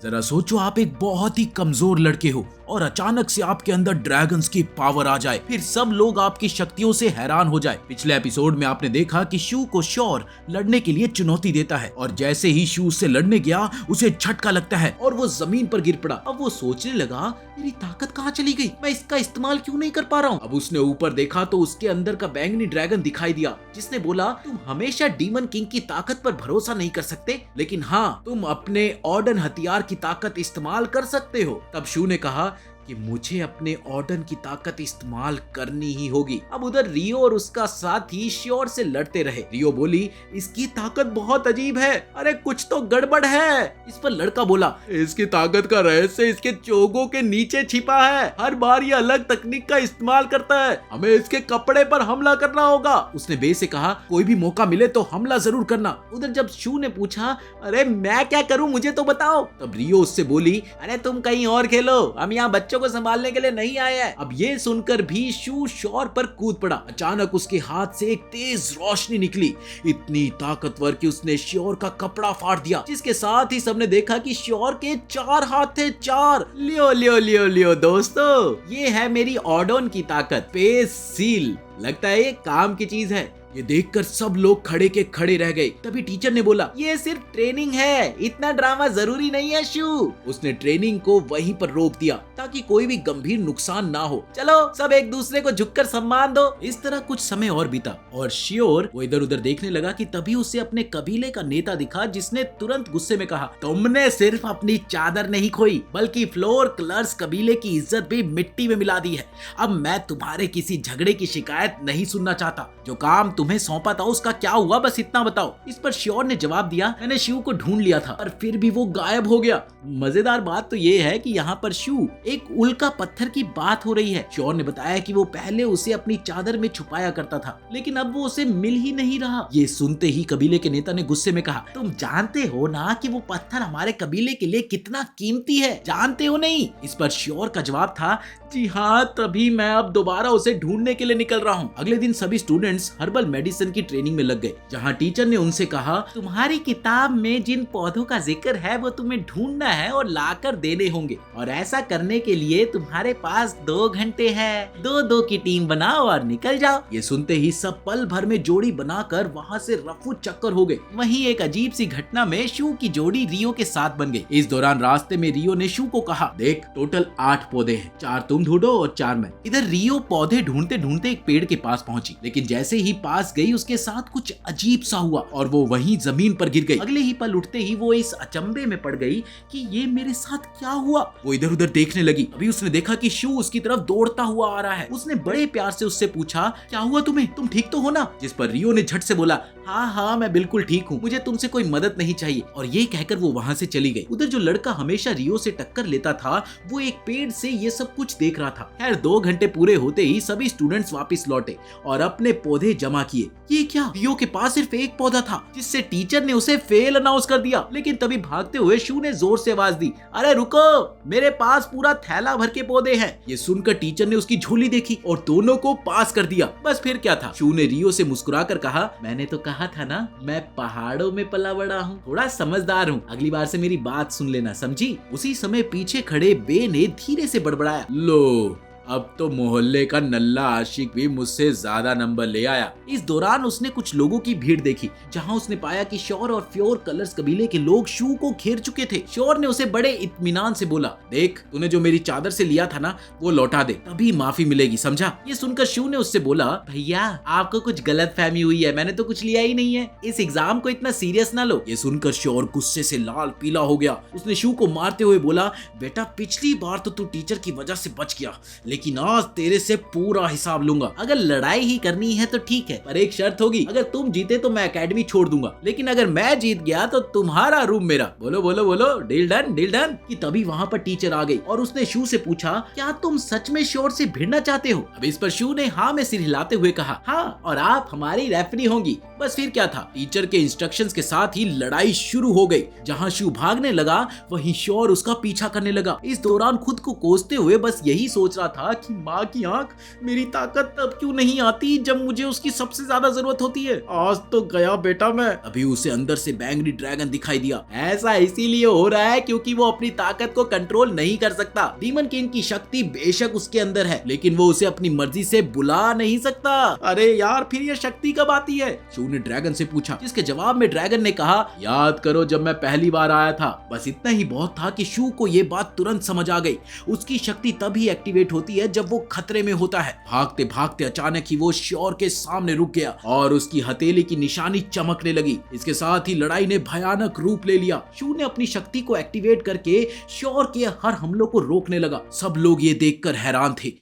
जरा सोचो, आप एक बहुत ही कमजोर लड़के हो और अचानक से आपके अंदर ड्रैगन्स की पावर आ जाए, फिर सब लोग आपकी शक्तियों से हैरान हो जाए। पिछले एपिसोड में आपने देखा कि शू को श्योर लड़ने के लिए चुनौती देता है और जैसे ही शू से लड़ने गया उसे झटका लगता है और वो जमीन पर गिर पड़ा। अब वो सोचने लगा, मेरी ताकत कहाँ चली गई, मैं इसका इस्तेमाल क्यों नहीं कर पा रहा हूँ। अब उसने ऊपर देखा तो उसके अंदर का बैंगनी ड्रैगन दिखाई दिया, जिसने बोला, तुम हमेशा डीमन किंग की ताकत पर भरोसा नहीं कर सकते, लेकिन हाँ, तुम अपने ऑर्डन हथियार की ताकत इस्तेमाल कर सकते हो। तब शू ने कहा कि मुझे अपने ऑर्डन की ताकत इस्तेमाल करनी ही होगी। अब उधर रियो और उसका साथी श्योर से लड़ते रहे। रियो बोली, इसकी ताकत बहुत अजीब है, अरे कुछ तो गड़बड़ है। इस पर लड़का बोला, इसकी ताकत का रहस्य इसके चोगों के नीचे छिपा है, हर बार ये अलग तकनीक का इस्तेमाल करता है, हमें इसके कपड़े पर हमला करना होगा। उसने बे से कहा, कोई भी मौका मिले तो हमला जरूर करना। उधर जब शू ने पूछा, अरे मैं क्या करूं, मुझे तो बताओ। तब रियो उससे बोली, अरे तुम कहीं और खेलो, हम यहाँ बच्चों को संभालने के लिए नहीं आए हैं। अब ये सुनकर भी शू श्योर पर कूद पड़ा। अचानक उसके हाथ से एक तेज रोशनी निकली, इतनी ताकतवर कि उसने श्योर का कपड़ा फाड़ दिया, जिसके साथ ही सबने देखा कि श्योर के 4 हाथ थे, 4। लियो लियो लियो लियो दोस्तों, ये है मेरी ऑर्डन की ताकत, स्पेस सील। लगता है ये काम की चीज है। ये देखकर सब लोग खड़े के खड़े रह गए। तभी टीचर ने बोला, ये सिर्फ ट्रेनिंग है, इतना ड्रामा जरूरी नहीं है शू। उसने ट्रेनिंग को वहीं पर रोक दिया ताकि कोई भी गंभीर नुकसान ना हो। चलो सब एक दूसरे को झुककर सम्मान दो। इस तरह कुछ समय और बीता और श्योर वो इधर उधर देखने लगा कि तभी उसे अपने कबीले का नेता दिखा, जिसने तुरंत गुस्से में कहा, तुमने सिर्फ अपनी चादर नहीं खोई, बल्कि फ्लोर क्लर्स कबीले की इज्जत भी मिट्टी में मिला दी है। अब मैं तुम्हारे किसी झगड़े की शिकायत नहीं सुनना चाहता। जो काम तुम्हें सौंपा था उसका क्या हुआ, बस इतना बताओ। इस पर श्योर ने जवाब दिया, मैंने शू को ढूंढ लिया था पर फिर भी वो गायब हो गया। मजेदार बात तो ये है कि यहाँ पर शू एक उल्का पत्थर की बात हो रही है। श्योर ने बताया कि वो पहले उसे अपनी चादर में छुपाया करता था, लेकिन अब वो उसे मिल ही नहीं रहा। ये सुनते ही कबीले के नेता ने गुस्से में कहा, तुम जानते हो ना कि वो पत्थर हमारे कबीले के लिए कितना कीमती है, जानते हो नहीं? इस पर श्योर का जवाब था, जी हाँ, तभी मैं अब दोबारा उसे ढूंढने के लिए निकल रहा हूँ। अगले दिन सभी स्टूडेंट्स हर्बल मेडिसिन की ट्रेनिंग में लग गए, जहाँ टीचर ने उनसे कहा, तुम्हारी किताब में जिन पौधों का जिक्र है वो तुम्हें ढूंढना है और लाकर देने होंगे, और ऐसा करने के लिए तुम्हारे पास 2 घंटे हैं। 2-2 की टीम बनाओ और निकल जाओ। ये सुनते ही सब पल भर में जोड़ी बनाकर वहाँ से रफू चक्कर हो गए। वहीं एक अजीब सी घटना में शू की जोड़ी रियो के साथ बन गई। इस दौरान रास्ते में रियो ने शू को कहा, देख टोटल 8 पौधे हैं, 4 तुम ढूंढो और 4 मैं। इधर रियो पौधे ढूंढते ढूंढते एक पेड़ के पास पहुंची, लेकिन जैसे ही पास गई उसके साथ कुछ अजीब सा हुआ और वो वहीं जमीन पर गिर गई। अगले ही पल उठते ही वो इस अचंभे में पड़ गई कि ये मेरे साथ क्या हुआ। वो इधर उधर देखने लगी। अभी उसने देखा कि शू उसकी तरफ दौड़ता हुआ आ रहा है। उसने बड़े प्यार से उससे पूछा, क्या हुआ तुम्हें, तुम ठीक तो हो ना? जिस पर रियो ने झट से बोला, हाँ हाँ मैं बिल्कुल ठीक हूँ, मुझे तुमसे कोई मदद नहीं चाहिए। और ये कहकर वो वहाँ से चली गई। उधर जो लड़का हमेशा रियो से टक्कर लेता था, वो एक पेड़ से ये सब कुछ देख रहा था। खैर 2 घंटे पूरे होते ही सभी स्टूडेंट्स वापस लौटे और अपने पौधे जमा किए। ये क्या, रियो के पास सिर्फ एक पौधा था, जिससे टीचर ने उसे फेल अनाउंस कर दिया। लेकिन तभी भागते हुए शू ने जोर से आवाज दी, अरे रुको, मेरे पास पूरा थैला भर के पौधे हैं। ये सुनकर टीचर ने उसकी झोली देखी और दोनों को पास कर दिया। बस फिर क्या था। शू ने रियो से मुस्कुराकर कहा, मैंने तो कहा था ना, मैं पहाड़ों में पला बड़ा हूँ, थोड़ा समझदार हूँ, अगली बार से मेरी बात सुन लेना, समझी? उसी समय पीछे खड़े बे ने धीरे से बड़बड़ाया, लो अब तो मोहल्ले का नल्ला आशिक भी मुझसे ज्यादा नंबर ले आया। इस दौरान उसने कुछ लोगों की भीड़ देखी, जहां उसने पाया कि श्योर और फ्योर कलर्स कबीले के लोग शू को घेर चुके थे। श्योर ने उसे बड़े इत्मीनान से बोला, देख तूने जो मेरी चादर से लिया था ना, वो लौटा दे, तभी माफी मिलेगी, समझा? ये सुनकर शू ने उससे बोला, भैया आपको कुछ गलत फहमी हुई है, मैंने तो कुछ लिया ही नहीं है, इस एग्जाम को इतना सीरियस ना लो। ये सुनकर श्योर गुस्से से लाल पीला हो गया। उसने शू को मारते हुए बोला, बेटा पिछली बार तो तू टीचर की वजह से बच गया, लेकिन आज तेरे से पूरा हिसाब लूंगा। अगर लड़ाई ही करनी है तो ठीक है, पर एक शर्त होगी, अगर तुम जीते तो मैं एकेडमी छोड़ दूंगा, लेकिन अगर मैं जीत गया तो तुम्हारा रूम मेरा। बोलो बोलो बोलो, डील डन डील डन। कि तभी वहाँ पर टीचर आ गई और उसने शू से पूछा, क्या तुम सच में श्योर से भिड़ना चाहते हो? अब इस पर शू ने हाँ में सिर हिलाते हुए कहा, हाँ, और आप हमारी रेफरी होंगी। बस फिर क्या था, टीचर के इंस्ट्रक्शंस के साथ ही लड़ाई शुरू हो गई। जहाँ शू भागने लगा वहीं श्योर उसका पीछा करने लगा। इस दौरान खुद को कोसते हुए बस यही सोच रहा था कहा कि माँ की आंख, मेरी ताकत तब क्यों नहीं आती जब मुझे उसकी सबसे ज्यादा जरूरत होती है। आज तो गया बेटा मैं। अभी उसे अंदर से बैंगनी ड्रैगन दिखाई दिया। ऐसा इसीलिए हो रहा है क्योंकि वो अपनी ताकत को कंट्रोल नहीं कर सकता। डीमन किंग की शक्ति बेशक उसके अंदर है, लेकिन वो उसे अपनी मर्जी से बुला नहीं सकता। अरे यार, फिर ये शक्ति कब आती है? शू ने ड्रैगन से पूछा, जिसके जवाब में ड्रैगन ने कहा, याद करो जब मैं पहली बार आया था। बस इतना ही बहुत था कि शू को ये बात तुरंत समझ आ गई। उसकी शक्ति तभी एक्टिवेट होती है जब वो खतरे में होता है। भागते भागते अचानक ही वो श्योर के सामने रुक गया और उसकी हथेली की निशानी चमकने लगी। इसके साथ ही लड़ाई ने भयानक रूप ले लिया। शू ने अपनी शक्ति को एक्टिवेट करके श्योर के हर हमलों को रोकने लगा। सब लोग ये देखकर हैरान थे,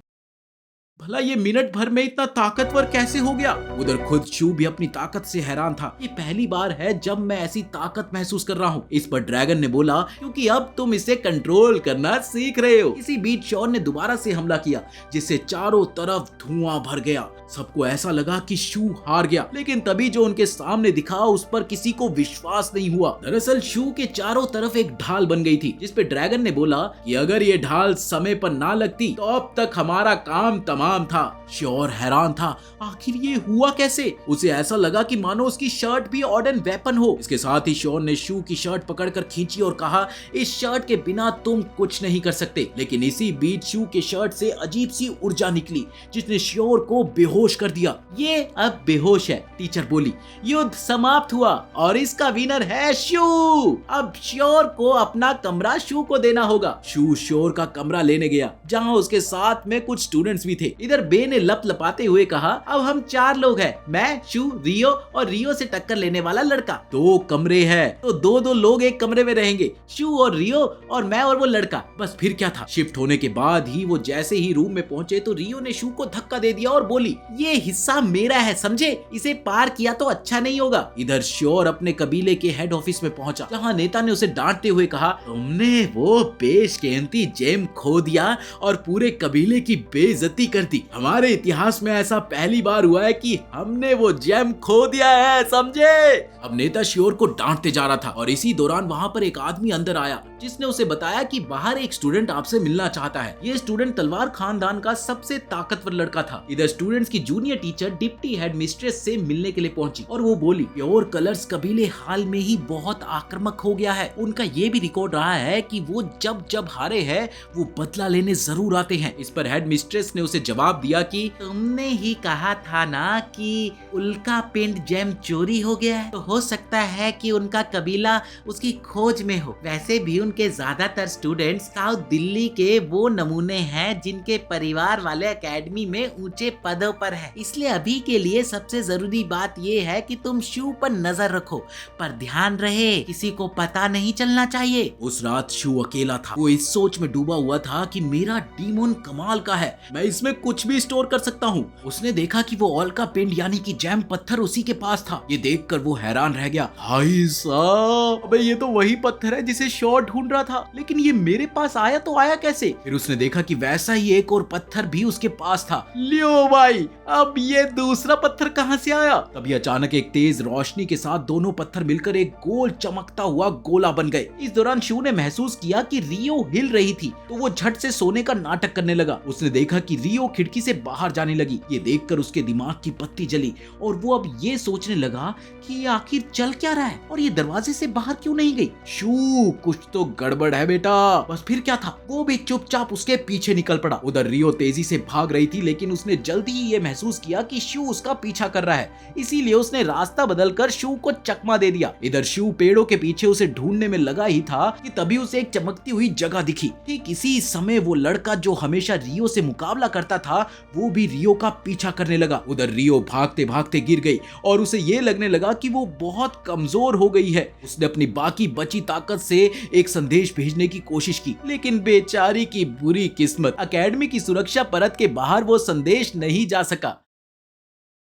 भला ये मिनट भर में इतना ताकतवर कैसे हो गया। उधर खुद शू भी अपनी ताकत से हैरान था। ये पहली बार है जब मैं ऐसी ताकत महसूस कर रहा हूँ। इस पर ड्रैगन ने बोला, क्योंकि अब तुम इसे कंट्रोल करना सीख रहे हो। इसी बीच शॉन ने दोबारा से हमला किया, जिससे चारों तरफ धुआं भर गया। सबको ऐसा लगा कि शू हार गया, लेकिन तभी जो उनके सामने दिखा उस पर किसी को विश्वास नहीं हुआ। दरअसल शू के चारों तरफ एक ढाल बन गई थी, जिसपे ड्रैगन ने बोला कि अगर ये ढाल समय पर ना लगती तो अब तक हमारा काम तमाम था। श्योर हैरान था, आखिर ये हुआ कैसे? उसे ऐसा लगा कि मानो उसकी शर्ट भी ऑर्डन वेपन हो। इसके साथ ही श्योर ने शू की शर्ट पकड़कर खींची और कहा, इस शर्ट के बिना तुम कुछ नहीं कर सकते। लेकिन इसी बीच शू के शर्ट से अजीब सी ऊर्जा निकली, जिसने श्योर को बेहोश कर दिया। ये अब बेहोश है, टीचर बोली। युद्ध समाप्त हुआ और इसका विनर है शू। अब श्योर को अपना कमरा शू को देना होगा। शू श्योर का कमरा लेने गया, जहाँ उसके साथ में कुछ स्टूडेंट्स भी थे। इधर बे ने लपलपाते हुए कहा, अब हम 4 लोग हैं, मैं, शू, रियो और रियो से टक्कर लेने वाला लड़का। 2 कमरे हैं तो 2-2 लोग एक कमरे में रहेंगे, शू और रियो और मैं और वो लड़का। बस फिर क्या था। शिफ्ट होने के बाद ही वो जैसे ही रूम में पहुंचे तो रियो ने शू को धक्का दे दिया और बोली, ये हिस्सा मेरा है, समझे? इसे पार किया तो अच्छा नहीं होगा। इधर श्योर अपने कबीले के हेड ऑफिस में पहुंचा, जहाँ नेता ने उसे डांटते हुए कहा, तुमने वो बेशकीमती जेम खो दिया और पूरे कबीले की बेइज्जती कर दी। हमारे इतिहास में ऐसा पहली बार हुआ है कि हमने वो जेम खो दिया है, समझे? अब नेता श्योर को डांटते जा रहा था और इसी दौरान वहाँ पर एक आदमी अंदर आया, जिसने उसे बताया कि बाहर एक स्टूडेंट आपसे मिलना चाहता है। ये स्टूडेंट तलवार खानदान का सबसे ताकतवर लड़का था। इधर स्टूडेंट्स की junior teacher deputy head mistress से मिलने के लिए पहुंची और वो बोली, प्योर कलर्स कबीले हाल में ही बहुत आक्रामक हो गया है। उनका ये भी रिकॉर्ड रहा है कि वो जब जब हारे हैं वो बदला लेने जरूर आते हैं। इस पर हेड मिस्ट्रेस ने उसे जवाब दिया कि तुमने ही कहा था ना कि उल्का पिंड जेम चोरी हो गया है, तो हो सकता है कि उनका कबीला उसकी खोज में हो। वैसे भी उनके ज्यादातर स्टूडेंट्स साउथ दिल्ली के वो नमूने हैं जिनके परिवार वाले एकेडमी में ऊंचे पदों पर है। इसलिए अभी के लिए सबसे जरूरी बात ये है कि तुम शू पर नजर रखो, पर ध्यान रहे किसी को पता नहीं चलना चाहिए। उस रात शू अकेला था। वो इस सोच में डूबा हुआ था कि मेरा डीमन कमाल का है, मैं इसमें कुछ भी स्टोर कर सकता हूँ। उसने देखा कि वो ऑल्का पिंड यानी कि जैम पत्थर उसी के पास था। ये देखकर वो हैरान रह गया, भाई साहब, अबे ये तो वही पत्थर है जिसे शॉर ढूंढ रहा था, लेकिन ये मेरे पास आया तो आया कैसे? फिर उसने देखा कि वैसा ही एक और पत्थर भी उसके पास था। लियो भाई, अब ये दूसरा पत्थर कहाँ से आया? तभी अचानक एक तेज रोशनी के साथ दोनों पत्थर मिलकर एक गोल चमकता हुआ गोला बन गए। इस दौरान शू ने महसूस किया कि रियो हिल रही थी, तो वो झट से सोने का नाटक करने लगा। उसने देखा कि रियो खिड़की से बाहर जाने लगी। ये देखकर उसके दिमाग की बत्ती जली और वो अब ये सोचने लगा कि आखिर चल क्या रहा है और ये दरवाजे से बाहर क्यों नहीं गई? शू, कुछ तो गड़बड़ है बेटा। बस फिर क्या था, वो भी चुपचाप उसके पीछे निकल पड़ा। उधर रियो तेजी से भाग रही थी, लेकिन उसने जल्दी ही ये महसूस किया कि शू उसका पीछा कर रहा है, इसीलिए उसने रास्ता बदलकर शू को चकमा दे दिया। इधर शू पेड़ों के पीछे उसे ढूंढने में लगा ही था कि तभी उसे एक चमकती हुई जगह दिखी। ठीक इसी समय वो लड़का जो हमेशा रियो से मुकाबला करता था, वो भी रियो का पीछा करने लगा। उधर रियो भागते भागते गिर गई और उसे ये लगने लगा कि वो बहुत कमजोर हो गई है। उसने अपनी बाकी बची ताकत से एक संदेश भेजने की कोशिश की, लेकिन बेचारी की बुरी किस्मत, एकेडमी की सुरक्षा परत के बाहर वो संदेश नहीं जा सका।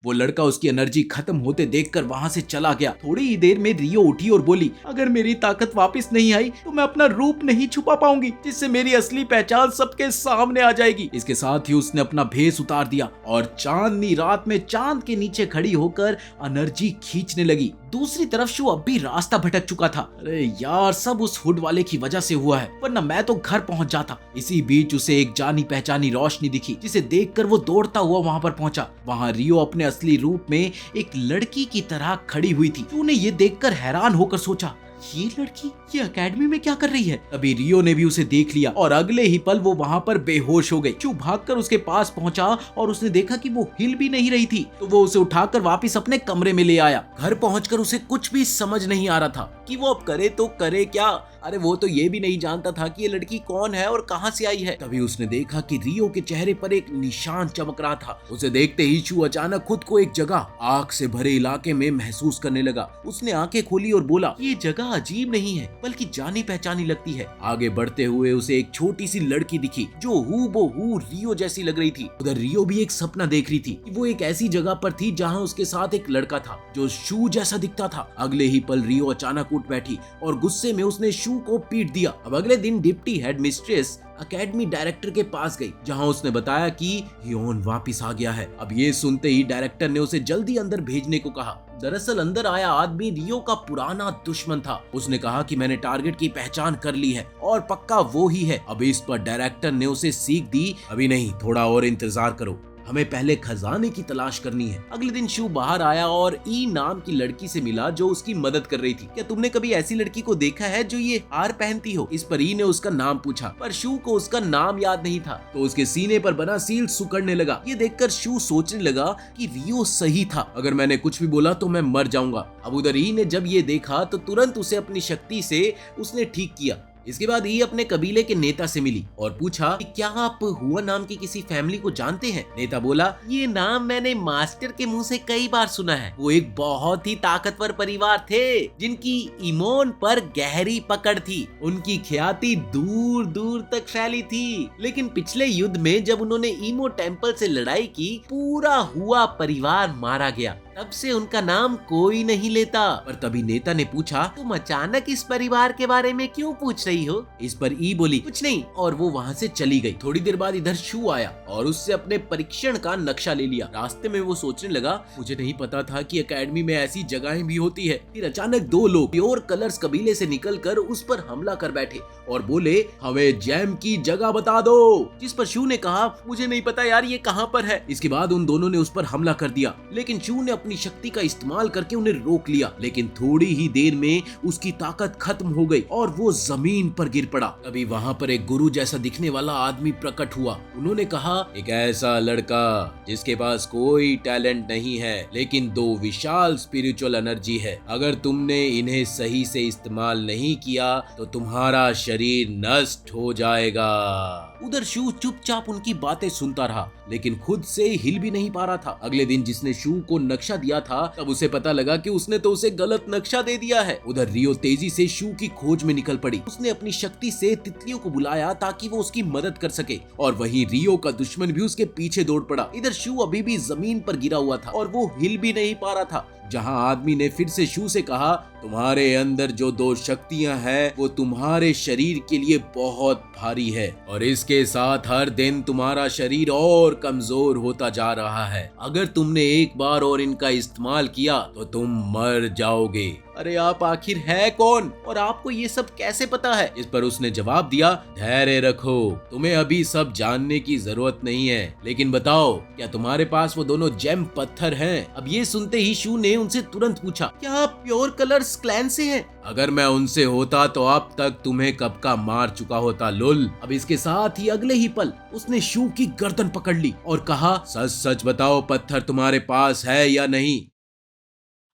वो लड़का उसकी एनर्जी खत्म होते देखकर वहां से चला गया। थोड़ी ही देर में रियो उठी और बोली, अगर मेरी ताकत वापस नहीं आई तो मैं अपना रूप नहीं छुपा पाऊंगी, जिससे मेरी असली पहचान सबके सामने आ जाएगी। इसके साथ ही उसने अपना भेष उतार दिया और चांदनी रात में चांद के नीचे खड़ी होकर एनर्जी खींचने लगी। दूसरी तरफ शू अब भी रास्ता भटक चुका था। अरे यार, सब उस हुड वाले की वजह से हुआ है, वरना मैं तो घर पहुंच जाता। इसी बीच उसे एक जानी पहचानी रोशनी दिखी, जिसे देखकर वो दौड़ता हुआ वहां पर पहुंचा। वहां रियो अपने असली रूप में एक लड़की की तरह खड़ी हुई थी। शू ने ये देखकर हैरान होकर सोचा, ये लड़की ये एकेडमी में क्या कर रही है? तभी रियो ने भी उसे देख लिया और अगले ही पल वो वहां पर बेहोश हो गई। शू भागकर उसके पास पहुंचा और उसने देखा कि वो हिल भी नहीं रही थी, तो वो उसे उठाकर वापस अपने कमरे में ले आया। घर पहुंचकर उसे कुछ भी समझ नहीं आ रहा था कि वो अब करे तो करे क्या। अरे वो तो ये भी नहीं जानता था कि ये लड़की कौन है और कहां से आई है। तभी उसने देखा कि रियो के चेहरे पर एक निशान चमक रहा था। उसे देखते ही शू अचानक खुद को एक जगह आग से भरे इलाके में महसूस करने लगा। उसने आंखें खोली और बोला, ये जगह अजीब नहीं है बल्कि जानी पहचानी लगती है। आगे बढ़ते हुए उसे एक छोटी सी लड़की दिखी जो हूबहू रियो जैसी लग रही थी। उधर रियो भी एक सपना देख रही थी कि वो एक ऐसी जगह पर थी जहां उसके साथ एक लड़का था जो शू जैसा दिखता था। अगले ही पल रियो अचानक उठ बैठी और गुस्से में उसने शू को पीट दिया। अब अगले दिन deputy head mistress academy director के पास गई, जहां उसने बताया कि हियोन वापस आ गया है। अब ये सुनते ही डायरेक्टर ने उसे जल्दी अंदर भेजने को कहा। दरअसल अंदर आया आदमी रियो का पुराना दुश्मन था। उसने कहा कि मैंने टारगेट की पहचान कर ली है और पक्का वो ही है। अब इस पर डायरेक्टर ने उसे सीख दी, अभी नहीं, थोड़ा और इंतजार करो, हमें पहले खजाने की तलाश करनी है। अगले दिन शू बाहर आया और ई नाम की लड़की से मिला जो उसकी मदद कर रही थी। क्या तुमने कभी ऐसी लड़की को देखा है जो ये हार पहनती हो? इस पर ई ने उसका नाम पूछा, पर शू को उसका नाम याद नहीं था, तो उसके सीने पर बना सील सुकड़ने लगा। ये देखकर शू सोचने लगा कि रियो सही था, अगर मैंने कुछ भी बोला तो मैं मर जाऊंगा। अब उधर ई ने जब ये देखा तो तुरंत उसे अपनी शक्ति से उसने ठीक किया। इसके बाद ये अपने कबीले के नेता से मिली और पूछा कि क्या आप हुआ नाम की किसी फैमिली को जानते हैं? नेता बोला, ये नाम मैंने मास्टर के मुंह से कई बार सुना है। वो एक बहुत ही ताकतवर परिवार थे जिनकी इमोन पर गहरी पकड़ थी। उनकी ख्याति दूर दूर तक फैली थी, लेकिन पिछले युद्ध में जब उन्होंने ईमो टेम्पल से लड़ाई की, पूरा हुआ परिवार मारा गया। तब से उनका नाम कोई नहीं लेता। पर तभी नेता ने पूछा, तुम अचानक इस परिवार के बारे में क्यों पूछ रही हो? इस पर ई बोली, कुछ नहीं, और वो वहाँ से चली गई। थोड़ी देर बाद इधर शू आया और उससे अपने परीक्षण का नक्शा ले लिया। रास्ते में वो सोचने लगा, मुझे नहीं पता था कि एकेडमी में ऐसी जगहें भी होती है। फिर अचानक दो लोग प्योर कलर्स कबीले से निकलकर उस पर हमला कर बैठे और बोले, हमें जैम की जगह बता दो। जिस पर शू ने कहा, मुझे नहीं पता यार, ये कहाँ पर है। इसके बाद उन दोनों ने उस पर हमला कर दिया, लेकिन शू ने अपनी शक्ति का इस्तेमाल करके उन्हें रोक लिया। लेकिन थोड़ी ही देर में उसकी ताकत खत्म हो गई और वो जमीन पर गिर पड़ा। तभी वहाँ पर एक गुरु जैसा दिखने वाला आदमी प्रकट हुआ। उन्होंने कहा, एक ऐसा लड़का जिसके पास कोई टैलेंट नहीं है लेकिन दो विशाल स्पिरिचुअल एनर्जी है, अगर तुमने इन्हें सही से इस्तेमाल नहीं किया तो तुम्हारा शरीर नष्ट हो जाएगा। उधर शू चुपचाप उनकी बातें सुनता रहा, लेकिन खुद से हिल भी नहीं पा रहा था। अगले दिन जिसने शू को नक्शा दिया था, तब उसे पता लगा कि उसने तो उसे गलत नक्शा दे दिया है। उधर रियो तेजी से शू की खोज में निकल पड़ी। उसने अपनी शक्ति से तितलियों को बुलाया ताकि वो उसकी मदद कर सके, और वहीं रियो का दुश्मन भी उसके पीछे दौड़ पड़ा। इधर शू अभी भी जमीन पर गिरा हुआ था और वो हिल भी नहीं पा रहा था। जहां आदमी ने फिर से शू से कहा, तुम्हारे अंदर जो दो शक्तियां हैं वो तुम्हारे शरीर के लिए बहुत भारी है और इसके साथ हर दिन तुम्हारा शरीर और कमजोर होता जा रहा है। अगर तुमने एक बार और इनका इस्तेमाल किया तो तुम मर जाओगे। अरे आप आखिर है कौन और आपको ये सब कैसे पता है? इस पर उसने जवाब दिया, धैर्य रखो, तुम्हें अभी सब जानने की जरूरत नहीं है, लेकिन बताओ क्या तुम्हारे पास वो दोनों जेम पत्थर हैं? अब ये सुनते ही शू ने उनसे तुरंत पूछा, क्या आप प्योर कलर्स क्लैन से हैं? अगर मैं उनसे होता तो अब तक तुम्हें कब का मार चुका होता लुल। अब इसके साथ ही अगले ही पल उसने शू की गर्दन पकड़ ली और कहा, सच सच बताओ, पत्थर तुम्हारे पास है या नहीं?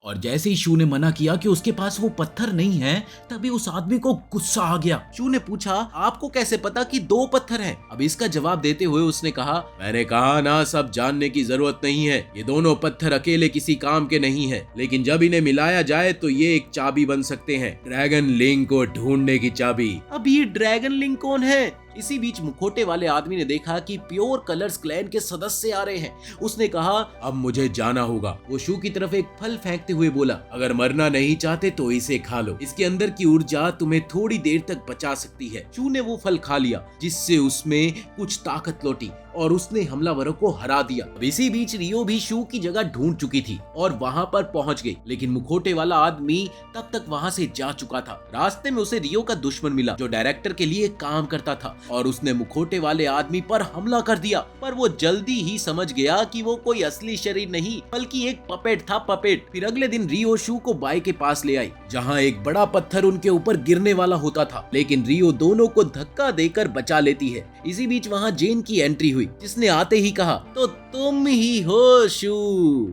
और जैसे ही शू ने मना किया कि उसके पास वो पत्थर नहीं है, तभी उस आदमी को गुस्सा आ गया। शू ने पूछा, आपको कैसे पता कि दो पत्थर हैं? अब इसका जवाब देते हुए उसने कहा, मैंने कहा ना, सब जानने की जरूरत नहीं है। ये दोनों पत्थर अकेले किसी काम के नहीं है, लेकिन जब इन्हें मिलाया जाए तो ये एक चाबी बन सकते हैं, ड्रैगन लिंक को ढूंढने की चाबी। अब ये ड्रैगन लिंक कौन है? इसी बीच मुखौटे वाले आदमी ने देखा कि प्योर कलर्स क्लैन के सदस्य आ रहे हैं। उसने कहा, अब मुझे जाना होगा। वो शू की तरफ एक फल फेंकते हुए बोला, अगर मरना नहीं चाहते तो इसे खा लो, इसके अंदर की ऊर्जा तुम्हें थोड़ी देर तक बचा सकती है। शू ने वो फल खा लिया, जिससे उसमें कुछ ताकत लौटी और उसने हमलावरों को हरा दिया। अब इसी बीच रियो भी शू की जगह ढूंढ चुकी थी और वहां पर पहुंच गई, लेकिन मुखौटे वाला आदमी तब तक वहां से जा चुका था। रास्ते में उसे रियो का दुश्मन मिला जो डायरेक्टर के लिए काम करता था और उसने मुखौटे वाले आदमी पर हमला कर दिया, पर वो जल्दी ही समझ गया कि वो कोई असली शरीर नहीं बल्कि एक पपेट था, पपेट। फिर अगले दिन रियो शू को बाई के पास ले आई, जहाँ एक बड़ा पत्थर उनके ऊपर गिरने वाला होता था, लेकिन रियो दोनों को धक्का देकर बचा लेती है। इसी बीच वहाँ जेन की एंट्री हुई, जिसने आते ही कहा, तो तुम ही हो शू,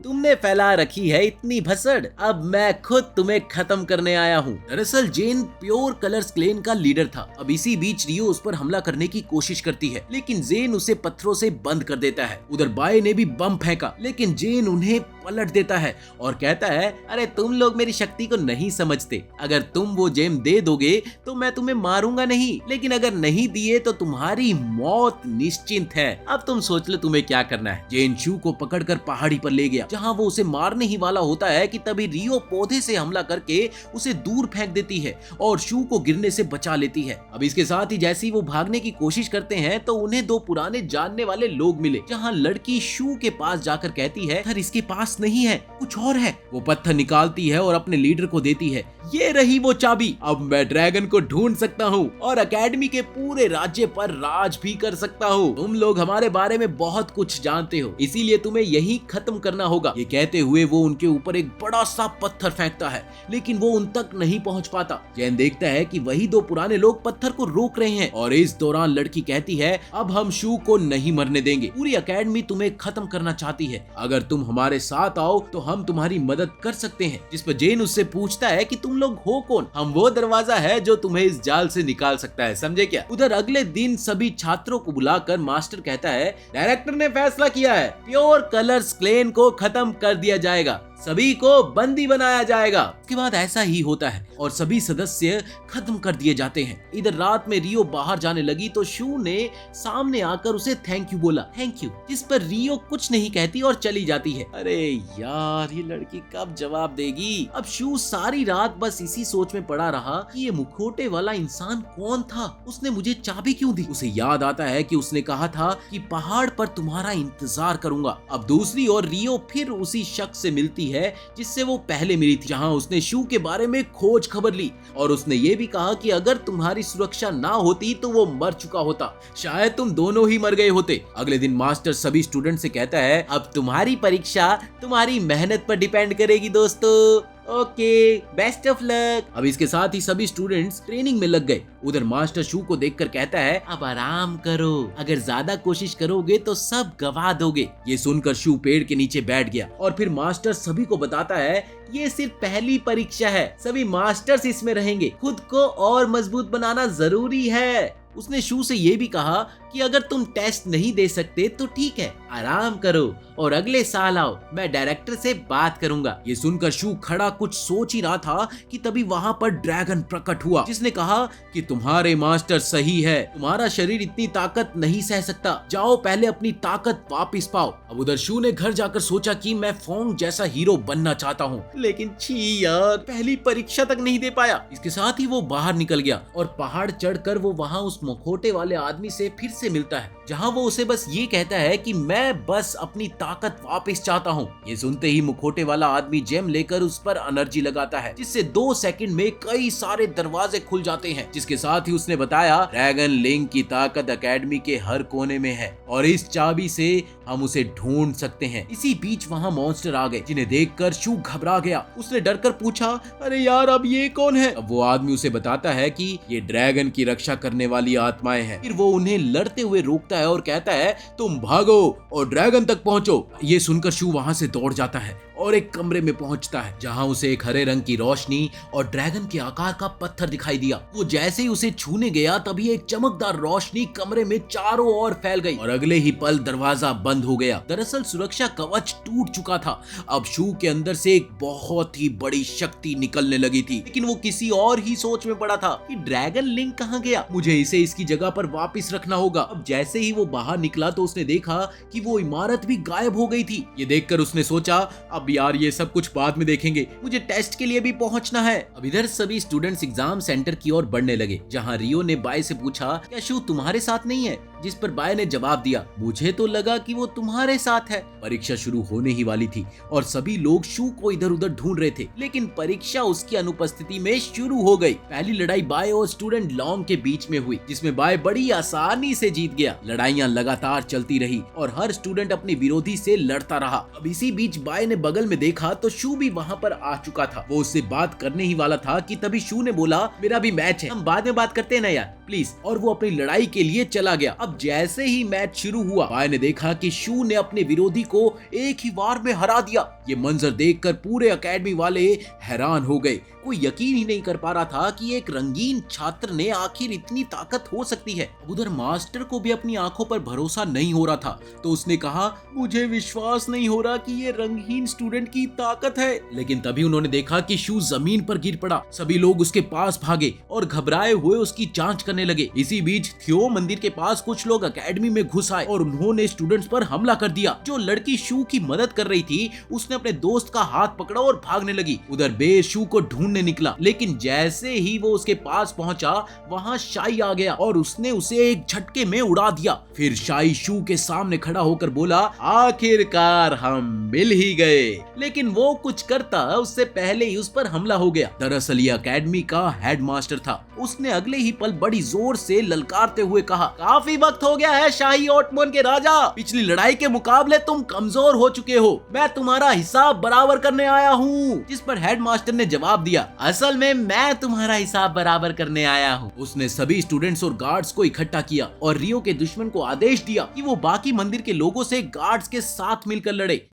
तुमने फैला रखी है इतनी भसड़, अब मैं खुद तुम्हें खत्म करने आया हूँ। दरअसल जेन प्योर कलर्स क्लैन का लीडर था। अब इसी बीच रियो उस पर हमला करने की कोशिश करती है, लेकिन जेन उसे पत्थरों से बंद कर देता है। उधर बाय ने भी बम फेंका, लेकिन जेन उन्हें पलट देता है और कहता है, अरे तुम लोग मेरी शक्ति को नहीं समझते, अगर तुम वो जेम दे दोगे तो मैं तुम्हें मारूंगा नहीं, लेकिन अगर नहीं दिए तो तुम्हारी मौत निश्चिंत है। अब तुम सोच लो तुम्हें क्या करना है। जेन शू को पकड़कर पहाड़ी पर ले गया, जहाँ वो उसे मारने ही वाला होता है कि तभी रियो पौधे से हमला करके उसे दूर फेंक देती है और शू को गिरने से बचा लेती है। अब इसके साथ ही जैसे ही वो भागने की कोशिश करते हैं तो उन्हें दो पुराने जानने वाले लोग मिले, जहाँ लड़की शू के पास जाकर कहती है, सर इसके पास नहीं है, कुछ और है। वो पत्थर निकालती है और अपने लीडर को देती है, ये रही वो चाबी, अब मैं ड्रैगन को ढूंढ सकता हूँ और एकेडमी के पूरे राज्य पर राज भी कर सकता हूँ। तुम लोग हमारे बारे में बहुत कुछ जानते हो, इसीलिए तुम्हें यही खत्म करना होगा। ये कहते हुए वो उनके ऊपर एक बड़ा सा पत्थर फेंकता है, लेकिन वो उन तक नहीं पहुंच पाता। जैन देखता है कि वही दो पुराने लोग पत्थर को रोक रहे हैं और इस दौरान लड़की कहती है, अब हम शू को नहीं मरने देंगे, पूरी एकेडमी तुम्हें खत्म करना चाहती है, अगर तुम हमारे साथ आओ तो हम तुम्हारी मदद कर सकते हैं। जिस पर जेन उससे पूछता है कि तुम लोग हो कौन? हम वो दरवाजा है जो तुम्हें इस जाल से निकाल सकता है, समझे क्या? उधर अगले दिन सभी छात्रों को बुलाकर मास्टर कहता है, डायरेक्टर ने फैसला किया है, प्योर कलर्स क्लैन को खत्म कर दिया जाएगा, सभी को बंदी बनाया जाएगा। उसके बाद ऐसा ही होता है और सभी सदस्य खत्म कर दिए जाते हैं। इधर रात में रियो बाहर जाने लगी तो शू ने सामने आकर उसे थैंक यू बोला, थैंक यू, जिस पर रियो कुछ नहीं कहती और चली जाती है। अरे यार, ये लड़की कब जवाब देगी? अब शू सारी रात बस इसी सोच में पड़ा रहा कि ये मुखौटे वाला इंसान कौन था, उसने मुझे चाबी क्यों दी? उसे याद आता है कि उसने कहा था कि पहाड़ पर तुम्हारा इंतजार करूंगा। अब दूसरी ओर रियो फिर उसी शख्स से मिलती है जिससे वो पहले मिली थी, जहां उसने शू के बारे में खोज खबर ली और उसने ये भी कहा कि अगर तुम्हारी सुरक्षा ना होती तो वो मर चुका होता, शायद तुम दोनों ही मर गए होते। अगले दिन मास्टर सभी स्टूडेंट से कहता है, अब तुम्हारी परीक्षा तुम्हारी मेहनत पर डिपेंड करेगी दोस्तों, ओके, बेस्ट ऑफ लक। अब इसके साथ ही सभी स्टूडेंट्स ट्रेनिंग में लग गए। उधर मास्टर शू को देखकर कहता है, अब आराम करो, अगर ज्यादा कोशिश करोगे तो सब गवा दोगे। ये सुनकर शू पेड़ के नीचे बैठ गया और फिर मास्टर सभी को बताता है, ये सिर्फ पहली परीक्षा है, सभी मास्टर्स इसमें रहेंगे, खुद को और मजबूत बनाना जरूरी है। उसने शू से ये भी कहा कि अगर तुम टेस्ट नहीं दे सकते तो ठीक है, आराम करो और अगले साल आओ, मैं डायरेक्टर से बात करूंगा। ये सुनकर शू खड़ा कुछ सोच ही रहा था कि तभी वहां पर ड्रैगन प्रकट हुआ, जिसने कहा कि तुम्हारे मास्टर सही है, तुम्हारा शरीर इतनी ताकत नहीं सह सकता, जाओ पहले अपनी ताकत वापस पाओ। अब उधर शू ने घर जाकर सोचा कि मैं फोंग जैसा हीरो बनना चाहता हूँ, लेकिन छी यार, पहली परीक्षा तक नहीं दे पाया। इसके साथ ही वो बाहर निकल गया और पहाड़ चढ़कर वो वहाँ उस मुखौटे वाले आदमी से फिर से मिलता है, जहाँ वो उसे बस ये कहता है कि मैं बस अपनी ताकत वापस चाहता हूँ। ये सुनते ही मुखौटे वाला आदमी जेम लेकर उस पर एनर्जी लगाता है, जिससे 2 सेकंड में कई सारे दरवाजे खुल जाते हैं। जिसके साथ ही उसने बताया, ड्रैगन लिंक की ताकत एकेडमी के हर कोने में है और इस चाबी से हम उसे ढूंढ सकते हैं। इसी बीच वहाँ मॉन्स्टर आ गए, जिन्हें देखकर शू घबरा गया। उसने डरकर पूछा, अरे यार, अब ये कौन है? अब वो आदमी उसे बताता है कि ये ड्रैगन की रक्षा करने वाली आत्माएं हैं। फिर वो उन्हें लड़ते हुए रोकता है और कहता है, तुम भागो और ड्रैगन तक पहुंचो। ये सुनकर शू वहां से दौड़ जाता है और एक कमरे में पहुंचता है जहां उसे एक हरे रंग की रोशनी और ड्रैगन के आकार का पत्थर दिखाई दिया। वो जैसे ही उसे छूने गया तभी एक चमकदार रोशनी कमरे में चारों ओर फैल गई और अगले ही पल दरवाजा बंद हो गया। दरअसल सुरक्षा कवच टूट चुका था। अब शू के अंदर से एक बहुत ही बड़ी शक्ति निकलने लगी थी, लेकिन वो किसी और ही सोच में पड़ा था कि ड्रैगन लिंक कहाँ गया, मुझे इसे इसकी जगह पर वापस रखना होगा। अब जैसे ही वो बाहर निकला तो उसने देखा कि वो इमारत भी गायब हो गई थी। ये देखकर उसने सोचा अब यार ये सब कुछ बाद में देखेंगे, मुझे टेस्ट के लिए भी पहुंचना है। अब इधर सभी स्टूडेंट्स एग्जाम सेंटर की ओर बढ़ने लगे जहां रियो ने बाय से पूछा क्या शू तुम्हारे साथ नहीं है, जिस पर बाय ने जवाब दिया मुझे तो लगा कि वो तुम्हारे साथ है। परीक्षा शुरू होने ही वाली थी और सभी लोग शू को इधर उधर ढूंढ रहे थे, लेकिन परीक्षा उसकी अनुपस्थिति में शुरू हो गई। पहली लड़ाई बाय और स्टूडेंट लॉन्ग के बीच में हुई जिसमें बाय बड़ी आसानी से जीत गया। लड़ाइयां लगातार चलती रही और हर स्टूडेंट अपने विरोधी से लड़ता रहा। अब इसी बीच बाय ने बगल में देखा तो शू भी वहां पर आ चुका था। वो उससे बात करने ही वाला था कि तभी शू ने बोला मेरा भी मैच है, हम बाद में बात करते हैं ना यार प्लीज, और वो अपनी लड़ाई के लिए चला गया। अब जैसे ही मैच शुरू हुआ बाय ने देखा कि शू ने अपने विरोधी को एक ही वार में हरा दिया। ये मंजर देखकर पूरे एकेडमी वाले हैरान हो गए। कोई यकीन ही नहीं कर पा रहा था कि एक रंगीन छात्र ने आखिर इतनी ताकत हो सकती है। उधर मास्टर को भी अपनी आंखों पर भरोसा नहीं हो रहा था, तो उसने कहा मुझे विश्वास नहीं हो रहा कि ये रंगीन स्टूडेंट की ताकत है। लेकिन तभी उन्होंने देखा कि शू जमीन पर गिर पड़ा। सभी लोग उसके पास भागे और घबराए हुए उसकी जांच करने लगे। इसी बीच थियो मंदिर के पास कुछ लोग एकेडमी में घुस आए और उन्होंने स्टूडेंट्स पर हमला कर दिया। जो लड़की शू की मदद कर रही थी उसने अपने दोस्त का हाथ पकड़ा और भागने लगी। उधर बे शू को ढूंढने निकला, लेकिन जैसे ही वो उसके पास पहुंचा वहां शाई आ गया और उसने उसे एक झटके में उड़ा दिया। फिर शाई शू के सामने खड़ा होकर बोला आखिरकार हम मिल ही गए, लेकिन वो कुछ करता उससे पहले ही उस पर हमला हो गया। दरअसल ये एकेडमी का हेडमास्टर था। उसने अगले ही पल बड़ी जोर से ललकारते हुए कहा काफी वक्त हो गया है शाही ओटमोन के राजा, पिछली लड़ाई के मुकाबले तुम कमजोर हो चुके हो, मैं तुम्हारा हिसाब बराबर करने आया हूँ। जिस पर हेडमास्टर ने जवाब दिया असल में मैं तुम्हारा हिसाब बराबर करने आया हूँ। उसने सभी स्टूडेंट्स और गार्ड्स को इकट्ठा किया और रियो के दुश्मन को आदेश दिया कि वो बाकी मंदिर के लोगों से गार्ड्स के साथ मिलकर लड़े।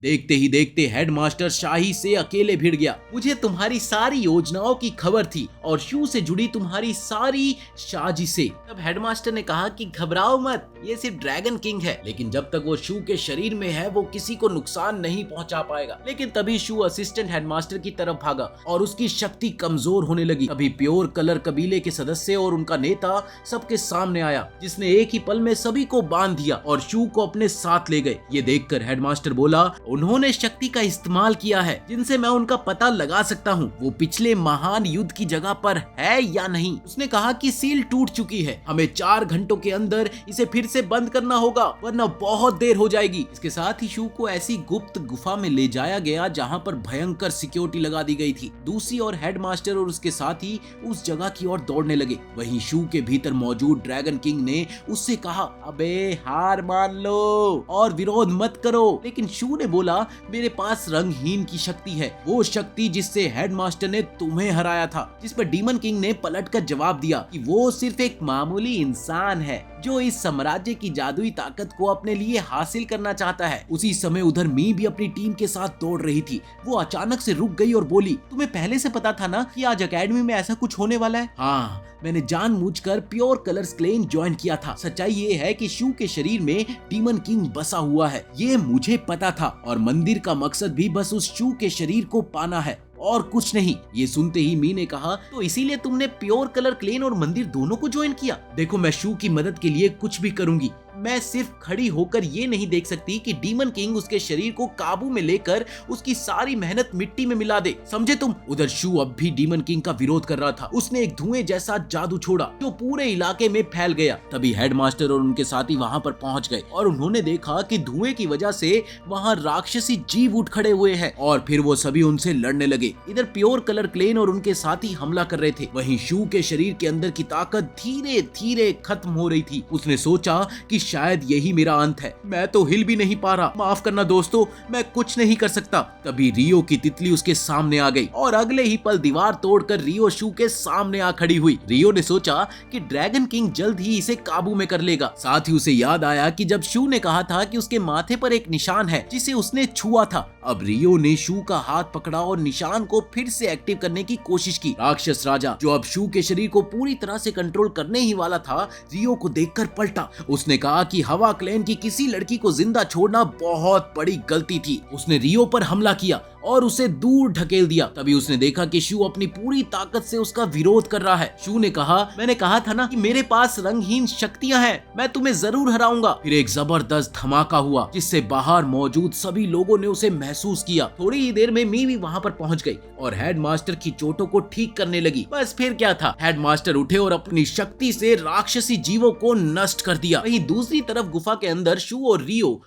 देखते ही देखते हेडमास्टर शाही से अकेले भिड़ गया। मुझे तुम्हारी सारी योजनाओं की खबर थी और शू से जुड़ी तुम्हारी सारी साजिशें। तब हेडमास्टर ने कहा कि घबराओ मत, ये सिर्फ ड्रैगन किंग है, लेकिन जब तक वो शू के शरीर में है वो किसी को नुकसान नहीं पहुंचा पाएगा। लेकिन तभी शू असिस्टेंट हेडमास्टर की तरफ भागा और उसकी शक्ति कमजोर होने लगी। तभी प्योर कलर कबीले के सदस्य और उनका नेता सबके सामने आया, जिसने एक ही पल में सभी को बांध दिया और शू को अपने साथ ले गए। ये देखकर हेडमास्टर बोला उन्होंने शक्ति का इस्तेमाल किया है जिनसे मैं उनका पता लगा सकता हूँ वो पिछले महान युद्ध की जगह पर है या नहीं। उसने कहा कि सील टूट चुकी है, हमें 4 घंटों के अंदर इसे फिर से बंद करना होगा वरना बहुत देर हो जाएगी। इसके साथ ही शू को ऐसी गुप्त गुफा में ले जाया गया जहाँ पर भयंकर सिक्योरिटी लगा दी गई थी। दूसरी ओर हेडमास्टर और उसके साथी उस जगह की ओर दौड़ने लगे। वहीं शू के भीतर मौजूद ड्रैगन किंग ने उससे कहा अबे हार मान लो और विरोध मत करो। लेकिन शू ने बोला मेरे पास रंगहीन की शक्ति है, वो शक्ति जिससे हेडमास्टर ने तुम्हें हराया था। जिस पर डीमन किंग ने पलटकर जवाब दिया कि वो सिर्फ एक मामूली इंसान है जो इस साम्राज्य की जादुई ताकत को अपने लिए हासिल करना चाहता है। उसी समय उधर मी भी अपनी टीम के साथ दौड़ रही थी। वो अचानक से रुक गई और बोली तुम्हें पहले से पता था ना कि आज एकेडमी में ऐसा कुछ होने वाला है? हाँ, मैंने जानबूझकर प्योर कलर्स क्लेन ज्वाइन किया था। सच्चाई ये है कि शू के शरीर में डीमन किंग बसा हुआ है, ये मुझे पता था और मंदिर का मकसद भी बस उस शू के शरीर को पाना है और कुछ नहीं। ये सुनते ही मी ने कहा तो इसीलिए तुमने प्योर कलर क्लेन और मंदिर दोनों को ज्वाइन किया? देखो मैं शू की मदद के लिए कुछ भी करूंगी, मैं सिर्फ खड़ी होकर ये नहीं देख सकती कि डीमन किंग उसके शरीर को काबू में लेकर उसकी सारी मेहनत मिट्टी में मिला दे, समझे तुम? उधर शू अब भी डीमन किंग का विरोध कर रहा था। उसने एक धुएं जैसा जादू छोड़ा जो पूरे इलाके में फैल गया। तभी हेडमास्टर और उनके साथी वहां पर पहुंच गए और उन्होंने देखा कि धुएं की वजह से वहां राक्षसी जीव उठ खड़े हुए हैं और फिर वो सभी उनसे लड़ने लगे। इधर प्योर कलर क्लेन और उनके साथी हमला कर रहे थे। वहीं शू के शरीर के अंदर की ताकत धीरे धीरे खत्म हो रही थी। उसने सोचा कि शायद यही मेरा अंत है, मैं तो हिल भी नहीं पा रहा, माफ करना दोस्तों, मैं कुछ नहीं कर सकता। तभी रियो की तितली उसके सामने आ गई और अगले ही पल दीवार तोड़कर रियो शू के सामने आ खड़ी हुई। रियो ने सोचा कि ड्रैगन किंग जल्द ही इसे काबू में कर लेगा। साथ ही उसे याद आया कि जब शू ने कहा था कि उसके माथे पर एक निशान है जिसे उसने छुआ था। अब रियो ने शू का हाथ पकड़ा और निशान को फिर से एक्टिव करने की कोशिश की। राक्षस राजा जो अब शू के शरीर को पूरी तरह से कंट्रोल करने ही वाला था, रियो को देखकर पलटा। उसने कहा कि हवा क्लैन की किसी लड़की को जिंदा छोड़ना बहुत बड़ी गलती थी। उसने रियो पर हमला किया और उसे दूर ढकेल दिया। तभी उसने देखा कि शू अपनी पूरी ताकत से उसका विरोध कर रहा है। शू ने कहा, मैंने कहा था ना कि मेरे पास रंगहीन शक्तियां हैं, मैं तुम्हें जरूर हराऊंगा। फिर एक जबरदस्त धमाका हुआ जिससे बाहर मौजूद सभी लोगों ने उसे महसूस किया। थोड़ी ही देर में मीवी वहां पर पहुंच गई और हेडमास्टर की चोटों को ठीक करने लगी। बस फिर क्या था, हेडमास्टर उठे और अपनी शक्ति से राक्षसी जीवों को नष्ट कर दिया। वहीं दूसरी तरफ गुफा के अंदर शू और रियो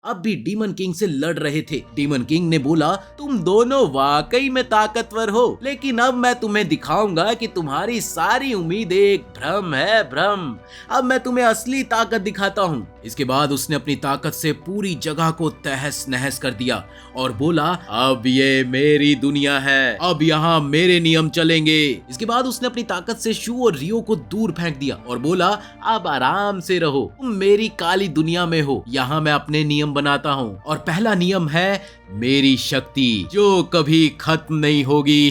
अब भी डीमन किंग से लड़ रहे थे। डीमन किंग ने बोला, तुम दोनों वाकई में ताकतवर हो, लेकिन अब मैं तुम्हें दिखाऊंगा कि तुम्हारी सारी उम्मीदें एक भ्रम है, भ्रम। अब मैं तुम्हें असली ताकत दिखाता हूँ। इसके बाद उसने अपनी ताकत से पूरी जगह को तहस नहस कर दिया और बोला, अब ये मेरी दुनिया है, अब यहाँ मेरे नियम चलेंगे। इसके बाद उसने अपनी ताकत से शू और रियो को दूर फेंक दिया और बोला, अब आराम से रहो, तुम मेरी काली दुनिया में हो, यहाँ मैं अपने नियम बनाता हूँ और पहला नियम है मेरी शक्ति जो कभी खत्म नहीं होगी।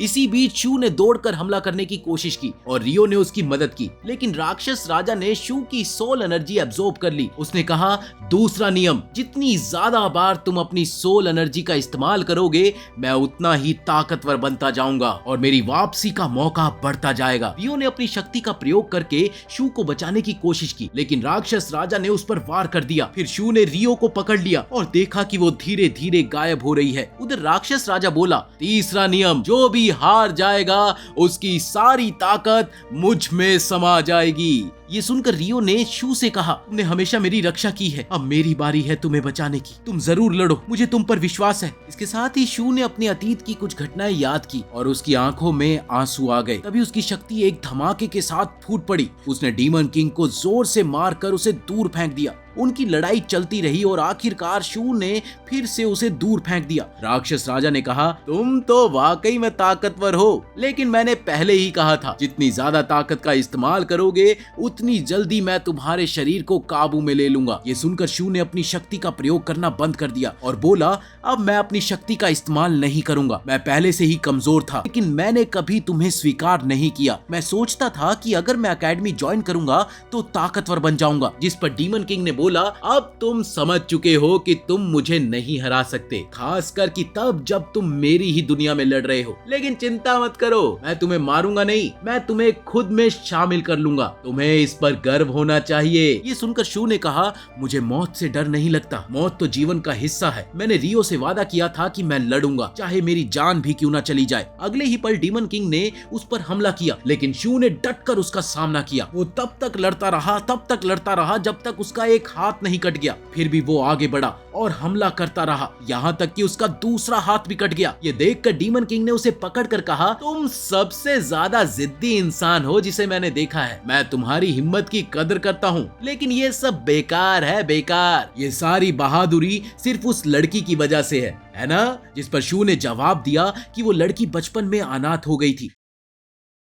इसी बीच शू ने दौड़कर हमला करने की कोशिश की और रियो ने उसकी मदद की, लेकिन राक्षस राजा ने शू की सोल एनर्जी एब्जॉर्ब कर ली। उसने कहा, दूसरा नियम, जितनी ज्यादा बार तुम अपनी सोल एनर्जी का इस्तेमाल करोगे, मैं उतना ही ताकतवर बनता जाऊंगा और मेरी वापसी का मौका बढ़ता जाएगा। रियो ने अपनी शक्ति का प्रयोग करके शू को बचाने की कोशिश की, लेकिन राक्षस राजा ने उस पर वार कर दिया। फिर शू ने रियो को पकड़ लिया और देखा कि वो धीरे धीरे गायब हो रही है। उधर राक्षस राजा बोला, तीसरा नियम, जो भी हार जाएगा उसकी सारी ताकत मुझ में समा जाएगी। ये सुनकर रियो ने शू से कहा, तुमने हमेशा मेरी रक्षा की है, अब मेरी बारी है तुम्हें बचाने की, तुम जरूर लड़ो, मुझे तुम पर विश्वास है। इसके साथ ही शू ने अपने अतीत की कुछ घटनाएं याद की और उसकी आंखों में आंसू आ गए। तभी उसकी शक्ति एक धमाके के साथ फूट पड़ी। उसने डीमन किंग को जोर से मारकर उसे दूर फेंक दिया। उनकी लड़ाई चलती रही और आखिरकार शू ने फिर से उसे दूर फेंक दिया। राक्षस राजा ने कहा, तुम तो वाकई में ताकतवर हो, लेकिन मैंने पहले ही कहा था, जितनी ज्यादा ताकत का इस्तेमाल करोगे उतनी जल्दी मैं तुम्हारे शरीर को काबू में ले लूंगा। ये सुनकर शू ने अपनी शक्ति का प्रयोग करना बंद कर दिया और बोला, अब मैं अपनी शक्ति का इस्तेमाल नहीं करूंगा। मैं पहले से ही कमजोर था, लेकिन मैंने कभी तुम्हें स्वीकार नहीं किया। मैं सोचता था कि अगर मैं एकेडमी ज्वाइन करूंगा तो ताकतवर बन जाऊंगा। जिस पर डीमन किंग ने बोला, अब तुम समझ चुके हो कि तुम मुझे नहीं हरा सकते, खासकर कि तब जब तुम मेरी ही दुनिया में लड़ रहे हो। लेकिन चिंता मत करो, मैं तुम्हें मारूंगा नहीं, मैं तुम्हें खुद में शामिल कर लूंगा। तुम्हें इस पर गर्व होना चाहिए। ये सुनकर शू ने कहा, मुझे मौत से डर नहीं लगता, मौत तो जीवन का हिस्सा है। मैंने रियो से वादा किया था कि मैं लड़ूंगा, चाहे मेरी जान भी क्यों ना चली जाए। अगले ही पल डीमन किंग ने उस पर हमला किया, लेकिन शू ने डटकर उसका सामना किया। वो तब तक लड़ता रहा जब तक उसका एक हाथ नहीं कट गया। फिर भी वो आगे बढ़ा और हमला करता रहा, यहाँ तक कि उसका दूसरा हाथ भी कट गया। ये देखकर डीमन किंग ने उसे पकड़कर कहा, तुम सबसे ज्यादा जिद्दी इंसान हो जिसे मैंने देखा है। मैं तुम्हारी हिम्मत की कदर करता हूँ, लेकिन ये सब बेकार है, बेकार। ये सारी बहादुरी सिर्फ उस लड़की की वजह से है ना? जिस पर शू ने जवाब दिया कि वो लड़की बचपन में अनाथ हो गई थी,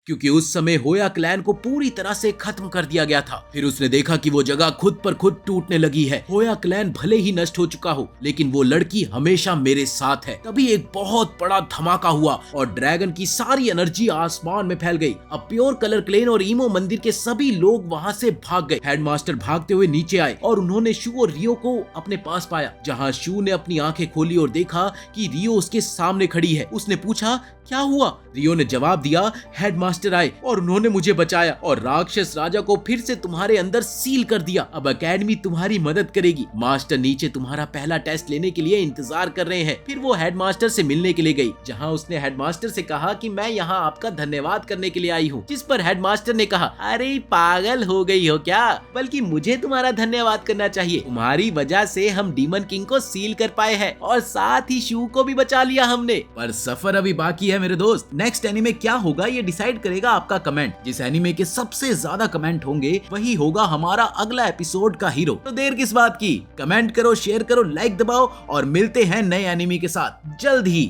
क्योंकि उस समय होया क्लैन को पूरी तरह से खत्म कर दिया गया था। फिर उसने देखा कि वो जगह खुद पर खुद टूटने लगी है। होया क्लैन भले ही नष्ट हो चुका हो, लेकिन वो लड़की हमेशा मेरे साथ है। तभी एक बहुत बड़ा धमाका हुआ और ड्रैगन की सारी एनर्जी आसमान में फैल गई। अब प्योर कलर क्लेन और ईमो मंदिर के सभी लोग वहाँ से भाग गए। हेडमास्टर भागते हुए नीचे आए और उन्होंने शू और रियो को अपने पास पाया, जहाँ शू ने अपनी आंखें खोली और देखा कि रियो उसके सामने खड़ी है। उसने पूछा, क्या हुआ? रियो ने जवाब दिया, हेडमास्टर आए और उन्होंने मुझे बचाया और राक्षस राजा को फिर से तुम्हारे अंदर सील कर दिया। अब एकेडमी तुम्हारी मदद करेगी। मास्टर नीचे तुम्हारा पहला टेस्ट लेने के लिए इंतजार कर रहे हैं। फिर वो हेडमास्टर से मिलने के लिए गई, जहां उसने हेडमास्टर से कहा कि मैं यहाँ आपका धन्यवाद करने के लिए आई हूँ। जिस पर हेडमास्टर ने कहा, अरे पागल हो गई हो क्या? बल्कि मुझे तुम्हारा धन्यवाद करना चाहिए। तुम्हारी वजह से हम डीमन किंग को सील कर पाए हैं और साथ ही शू को भी बचा लिया हमने। पर सफर अभी बाकी है मेरे दोस्त। नेक्स्ट एनीमे क्या होगा ये डिसाइड करेगा आपका कमेंट। जिस एनीमे के सबसे ज्यादा कमेंट होंगे वही होगा हमारा अगला एपिसोड का हीरो। तो देर किस बात की, कमेंट करो, शेयर करो, लाइक दबाओ और मिलते हैं नए एनीमे के साथ जल्द ही।